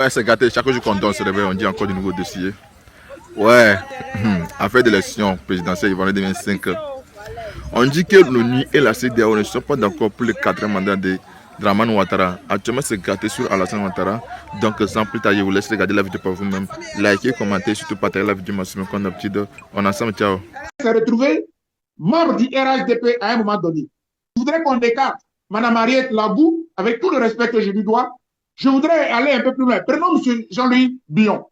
Ouais, c'est gâté. Chaque jour qu'on se réveille, on dit encore de nouveaux dossiers. Ouais, affaire d'élection présidentielle en 2025. On dit que l'ONU et la CEDEAO ne sont pas d'accord pour le quatrième mandat de Dramane Ouattara. Actuellement, c'est gâté sur Alassane Ouattara. Donc, sans plus tarder, je vous laisse regarder la vidéo par vous-même. Likez, commentez, surtout partager la vidéo maximum qu'on a petit. On est ensemble, ciao. S'est retrouvé membre du RHDP à un moment donné. Je voudrais qu'on écarte Mme Mariette Labou, avec tout le respect que je lui dois. Je voudrais aller un peu plus loin. Prenons M. Jean-Louis Billon.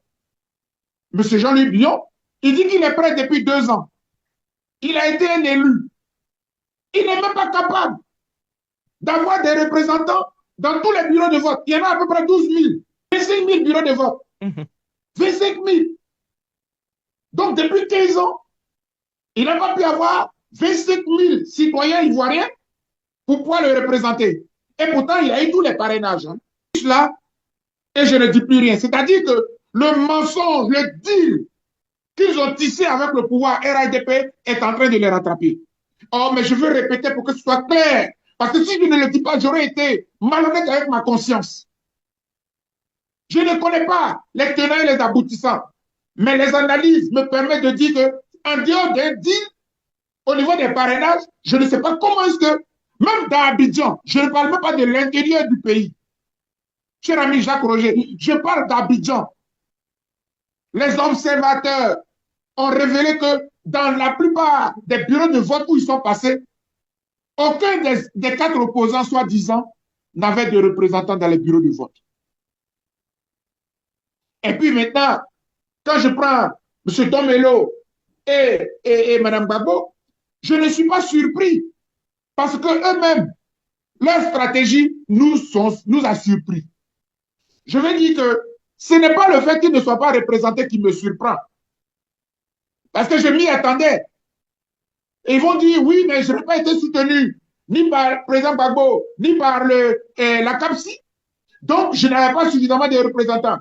M. Jean-Louis Billon, il dit qu'il est prêt depuis 2 ans. Il a été un élu. Il n'est même pas capable d'avoir des représentants dans tous les bureaux de vote. Il y en a à peu près 12 000, 25 000 bureaux de vote. 25 000. Donc, depuis 15 ans, il n'a pas pu avoir 25 000 citoyens ivoiriens pour pouvoir le représenter. Et pourtant, il a eu tous les parrainages. Hein. Là, et je ne dis plus rien. C'est-à-dire que le mensonge, le deal qu'ils ont tissé avec le pouvoir RADP est en train de les rattraper. Oh, mais je veux répéter pour que ce soit clair. Parce que si je ne le dis pas, j'aurais été malhonnête avec ma conscience. Je ne connais pas les tenants et les aboutissants. Mais les analyses me permettent de dire qu'en dehors d'un deal, au niveau des parrainages, je ne sais pas comment est-ce que, même dans Abidjan, je ne parle même pas de l'intérieur du pays. Cher ami Jacques Roger, je parle d'Abidjan. Les observateurs ont révélé que dans la plupart des bureaux de vote où ils sont passés, aucun des 4 opposants, soi-disant, n'avait de représentants dans les bureaux de vote. Et puis maintenant, quand je prends M. Domelo et Mme Gbagbo, je ne suis pas surpris parce qu'eux-mêmes, leur stratégie nous a surpris. Je veux dire que ce n'est pas le fait qu'ils ne soient pas représentés qui me surprend. Parce que je m'y attendais. Et ils vont dire, oui, mais je n'ai pas été soutenu ni par le président Gbagbo, ni par la CAPSI. Donc, je n'avais pas suffisamment de représentants.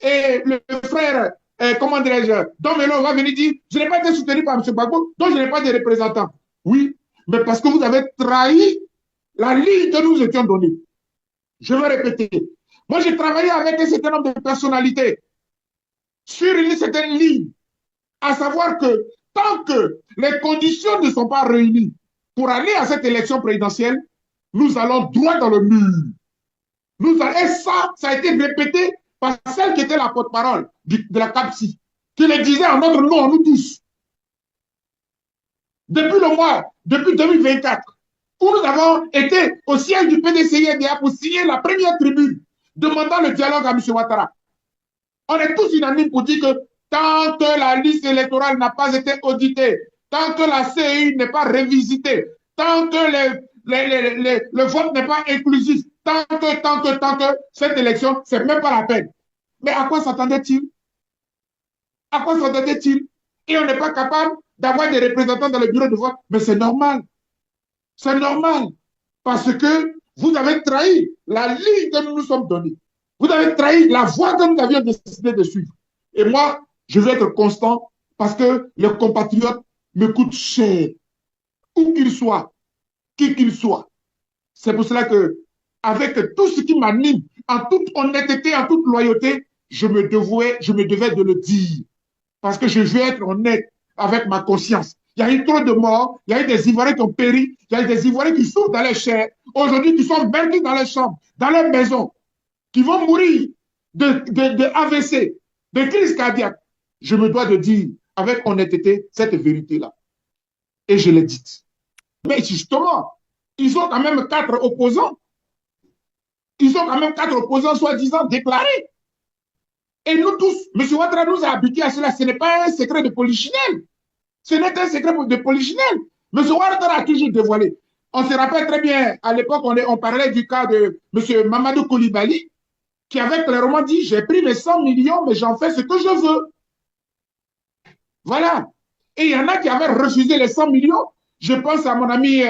Et le frère, comment dirais-je, Domelo va venir dire, je n'ai pas été soutenu par M. Gbagbo, donc je n'ai pas de représentants. Oui, mais parce que vous avez trahi la ligne que nous étions donnée. Je vais répéter. Moi, j'ai travaillé avec un certain nombre de personnalités sur une certaine ligne, à savoir que tant que les conditions ne sont pas réunies pour aller à cette élection présidentielle, nous allons droit dans le mur. Et ça a été répété par celle qui était la porte-parole de la CAPSI, qui le disait en notre nom, nous tous. Depuis 2024, où nous avons été au siège du PDCI-NDA pour signer la première tribune demandant le dialogue à M. Ouattara. On est tous unanimes pour dire que tant que la liste électorale n'a pas été auditée, tant que la CEI n'est pas révisitée, tant que le vote n'est pas inclusif, tant que cette élection, c'est même pas la peine. Mais à quoi s'attendait-il? À quoi s'attendait-il? Et on n'est pas capable d'avoir des représentants dans le bureau de vote. Mais c'est normal. C'est normal. Parce que vous avez trahi la ligne que nous nous sommes donnée. Vous avez trahi la voie que nous avions décidé de suivre. Et moi, je vais être constant parce que les compatriotes me coûtent cher. Où qu'ils soient, qui qu'ils soient. C'est pour cela que, avec tout ce qui m'anime, en toute honnêteté, en toute loyauté, je me devais de le dire. Parce que je veux être honnête avec ma conscience. Il y a eu trop de morts, il y a eu des Ivoiriens qui ont péri, il y a eu des Ivoiriens qui souffrent dans les chairs, aujourd'hui qui sont vaincus dans les chambres, dans leurs maisons, qui vont mourir de AVC, de crise cardiaque. Je me dois de dire avec honnêteté cette vérité-là. Et je l'ai dite. Mais justement, ils ont quand même 4 opposants. Ils ont quand même 4 opposants soi-disant déclarés. Et nous tous, M. Ouattara nous a habitués à cela. Ce n'est pas un secret de polichinelle. Ce n'est qu'un secret de polichinelle. M. Ouattara a toujours dévoilé. On se rappelle très bien, à l'époque, on parlait du cas de M. Mamadou Koulibaly, qui avait clairement dit, j'ai pris mes 100 millions, mais j'en fais ce que je veux. Voilà. Et il y en a qui avaient refusé les 100 millions. Je pense à mon ami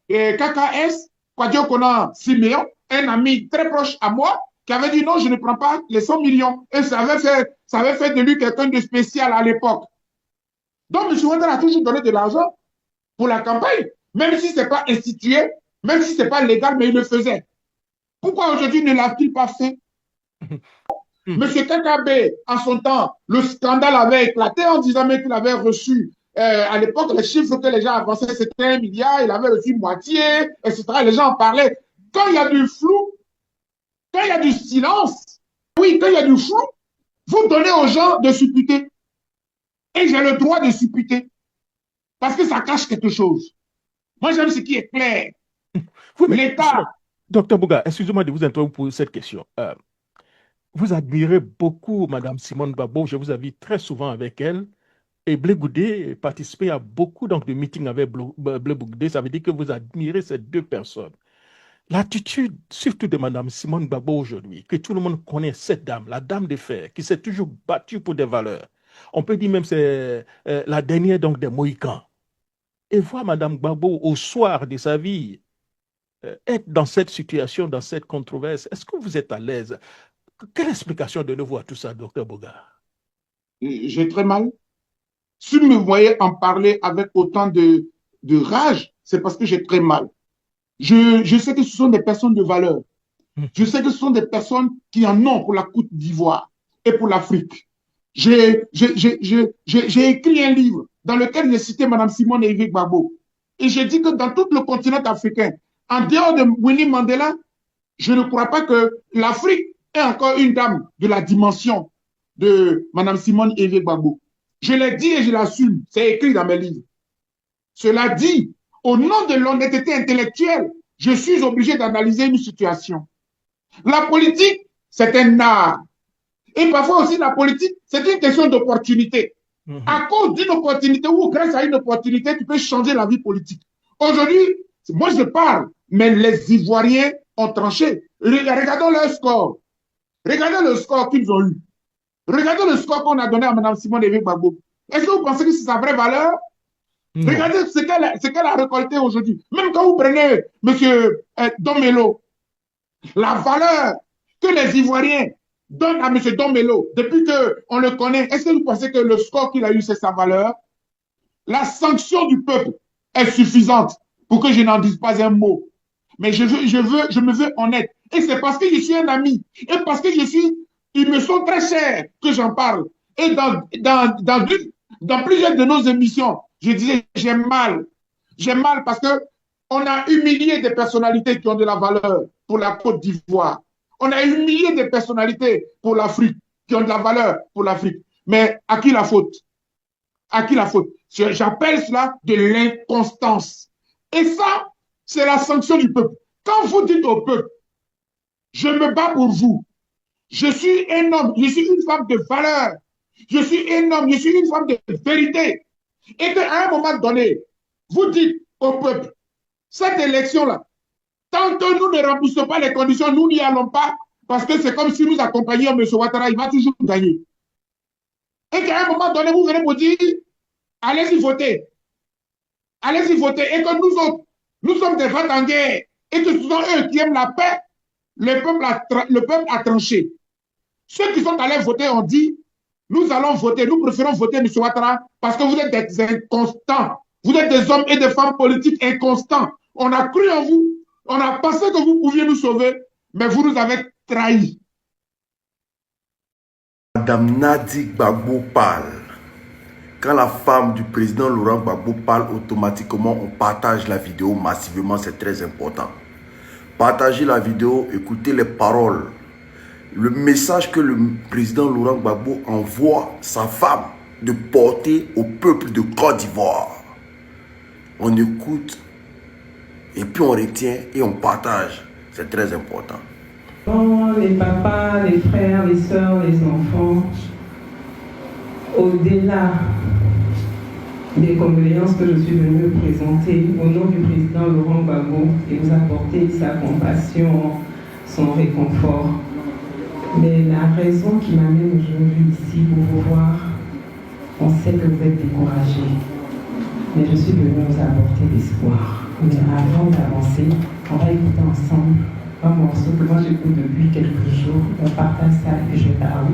KKS, Kwadio Kona Siméon, un ami très proche à moi, qui avait dit non, je ne prends pas les 100 millions. Et ça avait fait de lui quelqu'un de spécial à l'époque. Donc, M. Ouattara a toujours donné de l'argent pour la campagne, même si ce n'est pas institué, même si ce n'est pas légal, mais il le faisait. Pourquoi aujourd'hui ne l'a-t-il pas fait? Monsieur Kakabe, en son temps, le scandale avait éclaté en disant même qu'il avait reçu, à l'époque, les chiffres que les gens avançaient, c'était 1 milliard, il avait reçu moitié, etc. Les gens en parlaient. Quand il y a du flou, quand il y a du silence, oui, quand il y a du flou, vous donnez aux gens de supputer. Et j'ai le droit de supputer. Parce que ça cache quelque chose. Moi, j'aime ce qui est clair. Oui, L'État. Docteur Bouga, excusez-moi de vous interrompre pour cette question. Vous admirez beaucoup Madame Simone Gbagbo, je vous invite très souvent avec elle. Et Blé Goudé participait à beaucoup donc, de meetings avec Blé Goudé. Ça veut dire que vous admirez ces deux personnes. L'attitude, surtout de Mme Simone Gbagbo aujourd'hui, que tout le monde connaît, cette dame, la dame de fer, qui s'est toujours battue pour des valeurs. On peut dire même que c'est la dernière donc, des Mohicans. Et voir Mme Gbagbo au soir de sa vie être dans cette situation, dans cette controverse, est-ce que vous êtes à l'aise? Quelle explication donnez-vous à tout ça, docteur Bogard? J'ai très mal. Si vous me voyez en parler avec autant de rage, c'est parce que j'ai très mal. Je sais que ce sont des personnes de valeur. Je sais que ce sont des personnes qui en ont pour la Côte d'Ivoire et pour l'Afrique. J'ai écrit un livre dans lequel j'ai cité Mme Simone et Yves Gbagbo. Et j'ai dit que dans tout le continent africain, en dehors de Winnie Mandela, je ne crois pas que l'Afrique ait encore une dame de la dimension de Mme Simone et Yves Gbagbo. Je l'ai dit et je l'assume. C'est écrit dans mes livres. Cela dit, au nom de l'honnêteté intellectuelle, je suis obligé d'analyser une situation. La politique, c'est un art. Et parfois aussi, la politique, c'est une question d'opportunité. À cause d'une opportunité ou grâce à une opportunité, tu peux changer la vie politique. Aujourd'hui, moi je parle, mais les Ivoiriens ont tranché. Regardons leur score. Regardez le score qu'ils ont eu. Regardez le score qu'on a donné à Mme Simone Veil Gbagbo. Est-ce que vous pensez que c'est sa vraie valeur? Non. Regardez ce qu'elle a récolté aujourd'hui. Même quand vous prenez M. Domelo, la valeur que les Ivoiriens donnent à M. Domelo, depuis qu'on le connaît, est-ce que vous pensez que le score qu'il a eu, c'est sa valeur? La sanction du peuple est suffisante pour que je n'en dise pas un mot. Mais je me veux honnête. Et c'est parce que je suis un ami. Et parce que ils me sont très chers que j'en parle. Et dans plusieurs de nos émissions, je disais, j'ai mal. J'ai mal parce que on a humilié des personnalités qui ont de la valeur pour la Côte d'Ivoire. On a humilié des personnalités pour l'Afrique qui ont de la valeur pour l'Afrique. Mais à qui la faute? À qui la faute? J'appelle cela de l'inconstance. Et ça, c'est la sanction du peuple. Quand vous dites au peuple, je me bats pour vous, je suis un homme, je suis une femme de valeur, je suis un homme, je suis une femme de vérité, et qu'à un moment donné, vous dites au peuple, cette élection-là, tant que nous ne remplissons pas les conditions, nous n'y allons pas, parce que c'est comme si nous accompagnions M. Ouattara, il va toujours gagner. Et qu'à un moment donné, vous venez vous dire, allez-y voter. Allez-y voter. Et que nous autres, nous sommes des vents en guerre. Et que ce sont eux qui aiment la paix. Le peuple a tranché. Ceux qui sont allés voter ont dit, nous allons voter, nous préférons voter M. Ouattara parce que vous êtes des inconstants. Vous êtes des hommes et des femmes politiques inconstants. On a cru en vous. On a pensé que vous pouviez nous sauver, mais vous nous avez trahis. Madame Nadi Gbagbo parle. Quand la femme du président Laurent Gbagbo parle, automatiquement on partage la vidéo massivement, c'est très important. Partagez la vidéo, écoutez les paroles. Le message que le président Laurent Gbagbo envoie sa femme de porter au peuple de Côte d'Ivoire. On écoute et puis on retient et on partage. C'est très important. Les papas, les frères, les sœurs, les enfants, au-delà des condoléances que je suis venue présenter au nom du président Laurent Gbagbo et vous apporter sa compassion, son réconfort. Mais la raison qui m'amène aujourd'hui ici pour vous voir, on sait que vous êtes découragés, mais je suis venue vous apporter l'espoir. Mais avant d'avancer, on va écouter ensemble un morceau que moi j'écoute depuis quelques jours. On partage ça et je parle.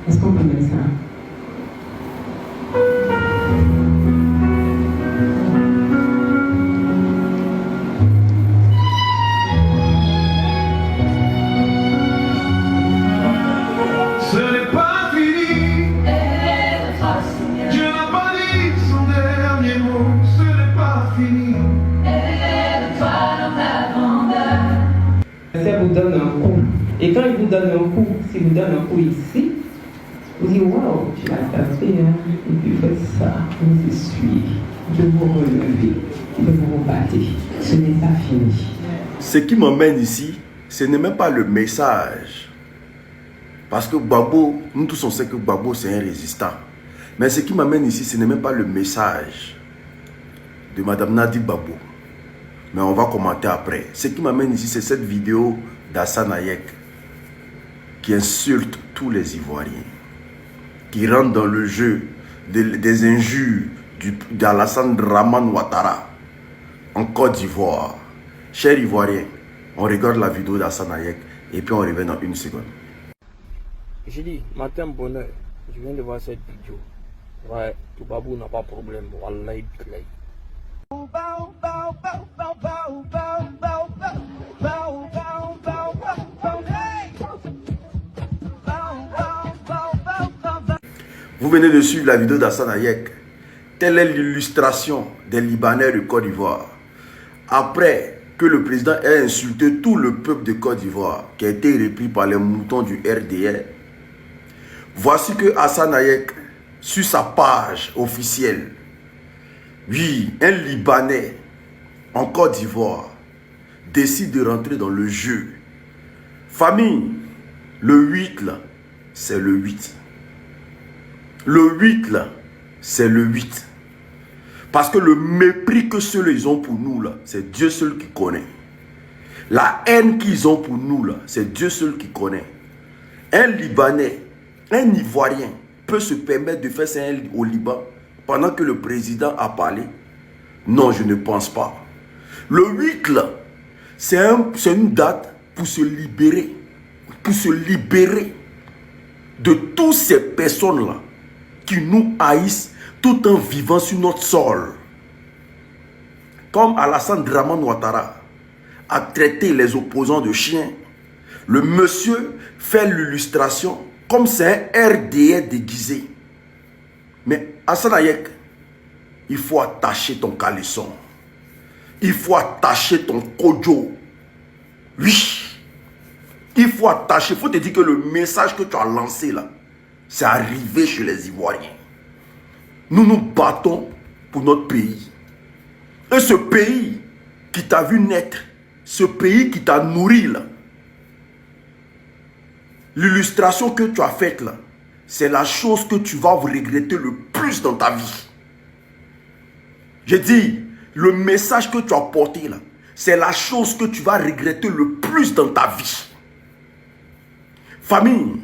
Est-ce qu'on peut mettre ça? C'est donne un coup, s'il vous donne un coup ici, vous dites waouh, tu l'as tapé, hein? Et puis faites ça, vous essuyez, de vous relever, de vous rebattre. Ce n'est pas fini. Ce qui m'emmène ici, ce n'est même pas le message. Parce que Gbagbo, nous tous on sait que Gbagbo c'est un résistant. Mais ce qui m'amène ici, ce n'est même pas le message de Madame Nadi Gbagbo. Mais on va commenter après. Ce qui m'amène ici, c'est cette vidéo d'Hassane Hayek qui insulte tous les Ivoiriens, qui rentre dans le jeu des injures d'Alassane Dramane Ouattara en Côte d'Ivoire. Chers Ivoiriens, on regarde la vidéo d'Hassane Hayek et puis on revient dans une seconde. J'ai dit, matin bonheur, je viens de voir cette vidéo. Ouais, tout babou n'a pas de problème. Wallahi billahi. Vous venez de suivre la vidéo d'Hassane Hayek. Telle est l'illustration des Libanais de Côte d'Ivoire. Après que le président ait insulté tout le peuple de Côte d'Ivoire, qui a été repris par les moutons du RDR, voici que Hassane Hayek, sur sa page officielle, oui, un Libanais en Côte d'Ivoire décide de rentrer dans le jeu. Famille, le 8 là, c'est le 8. Le 8 là, c'est le 8. Parce que le mépris que ceux-là ils ont pour nous là, c'est Dieu seul qui connaît. La haine qu'ils ont pour nous là, c'est Dieu seul qui connaît. Un Libanais, un Ivoirien peut se permettre de faire ça au Liban pendant que le président a parlé? Non, je ne pense pas. Le 8 là, c'est une date pour se libérer. Pour se libérer de toutes ces personnes-là qui nous haïssent tout en vivant sur notre sol. Comme Alassane Dramane Ouattara a traité les opposants de chiens, le monsieur fait l'illustration comme c'est un RDR déguisé. Mais Hassane Hayek, il faut attacher ton caleçon. Il faut attacher ton kojo. Oui. Il faut attacher. Il faut te dire que le message que tu as lancé là, c'est arrivé chez les Ivoiriens. Nous nous battons pour notre pays. Et ce pays qui t'a vu naître, ce pays qui t'a nourri là, l'illustration que tu as faite là, c'est la chose que tu vas regretter le plus dans ta vie. J'ai dit, le message que tu as porté là, c'est la chose que tu vas regretter le plus dans ta vie. Famille,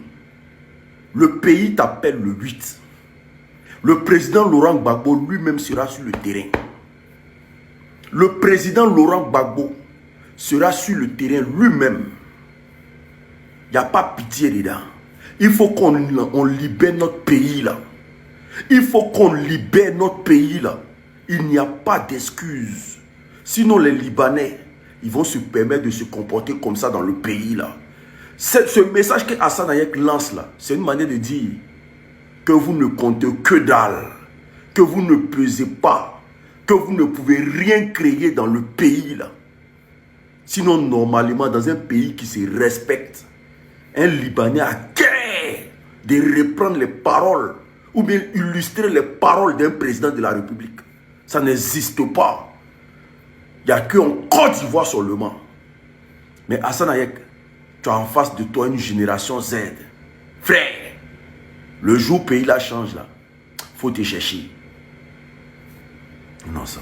le pays t'appelle le 8. Le président Laurent Gbagbo lui-même sera sur le terrain. Le président Laurent Gbagbo sera sur le terrain lui-même. Il n'y a pas pitié dedans. Il faut qu'on libère notre pays là. Il faut qu'on libère notre pays là. Il n'y a pas d'excuse. Sinon les Libanais, ils vont se permettre de se comporter comme ça dans le pays là. Ce message que Hassane Hayek lance là, c'est une manière de dire que vous ne comptez que dalle, que vous ne pesez pas, que vous ne pouvez rien créer dans le pays là. Sinon normalement dans un pays qui se respecte, un Libanais a guère de reprendre les paroles ou bien illustrer les paroles d'un président de la République. Ça n'existe pas. Il n'y a qu'en Côte d'Ivoire seulement. Mais Hassane Hayek, tu as en face de toi une génération Z. Frère, le jour où le pays là change là, faut te chercher. Non, ça.